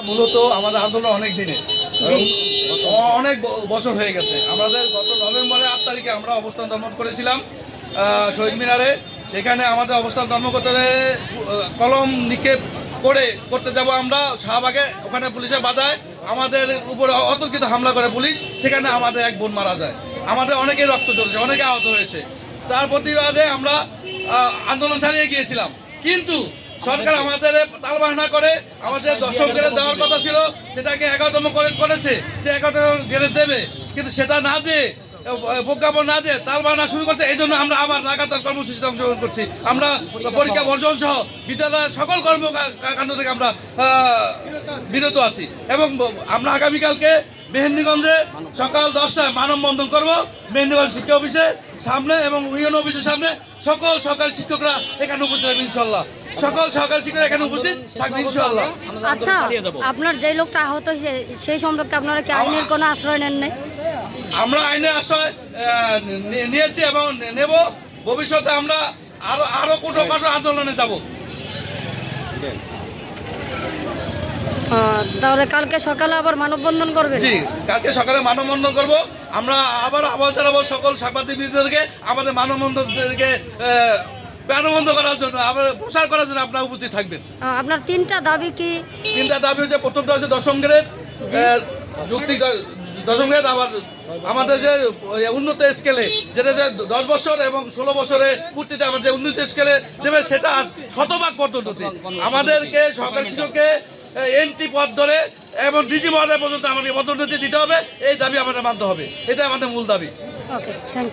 মূলত আমাদের আন্দোলন অনেক দিনে অনেক বছর হয়ে গেছে। আমাদের গত নভেম্বরের 8 তারিখে আমরা অবস্থান ধর্মঘট করেছিলাম শহীদ মিনারে। সেখানে আমাদের অবস্থান ধর্মঘটে কলম নিক্ষেপ করতে যাব আমরা শাহবাগে, ওখানে পুলিশের বাধায় আমাদের উপরে অতর্কিত হামলা করে পুলিশ। সেখানে আমাদের এক বোন মারা যায়, আমাদের অনেকেই রক্ত ঝরেছে, অনেকে আহত হয়েছে। তার প্রতিবাদে আমরা আন্দোলন চালিয়ে গিয়েছিলাম, কিন্তু সরকার আমাদের তালবাহানা করে আমাদের 10 গ্রেড দেওয়ার কথা ছিল, সেটাকে 11তম করেছে যে 11তম গ্রেড দেবে, কিন্তু সেটা না দিয়ে প্রজ্ঞাপন না দিয়ে তালবাহানা শুরু করছে। এই জন্য আমরা আবার লাগাতার কর্মসূচিতে অংশগ্রহণ করছি। আমরা পরীক্ষা বর্জন সহ বিদ্যালয়ের সকল কর্মকাণ্ড থেকে আমরা বিরত আছি এবং আমরা আগামীকালকে মেহেন্দিগঞ্জে সকাল 10টায় মানববন্ধন করব। মেহেন্দিগঞ্জ শিক্ষা অফিসের সামনে এবং ইউএন অফিসের সামনে সকল সরকারি শিক্ষকরা এখানে উপস্থিত থাকবে ইনশাল্লাহ। সকল সরকারি শিক্ষকরা এখানে উপস্থিত থাকবে ইনশাল্লাহ। আচ্ছা, আপনার যে লোকটা আহত হয়েছে সেই সম্পর্কে আপনারা কি আইনের কোনো আশ্রয় নেন নাই? আমরা আইনের আশ্রয় নিয়েছি এবং নেব। ভবিষ্যতে আমরা আরো কঠোর আন্দোলনে যাব। তাহলে কালকে সকালে আবার মানববন্ধন করবেন? জি, কালকে সকালে মানববন্ধন করব। আমরা আবার আহ্বান জানাবো সকল সাংবাদিকদেরকে আমাদের মানববন্ধনকে প্রাণবন্ধ করার জন্য, আবার প্রচার করার জন্য আপনারা উপস্থিত থাকবেন। আপনার 3টা দাবি কি? 3টা দাবি হচ্ছে, প্রথমটা হচ্ছে 10ম গ্রেড যুক্তি 10ম গ্রেড, আবার আমাদের যে উন্নত স্কেলে যেটা যে 10 বছর এবং 16 বছরের পূর্তিতে আমাদের যে উন্নত স্কেলে দেবে সেটা শতভাগ পদ্ধতি। আমাদেরকে সরকারি শিক্ষককে এন্ট্রি পদ ধরে এবং ডিজি মহোদয় পর্যন্ত আমাদের পদোন্নতি দিতে হবে। এই দাবি আমাদের মানতে হবে, এটা আমাদের মূল দাবি। ওকে, থ্যাংক ইউ।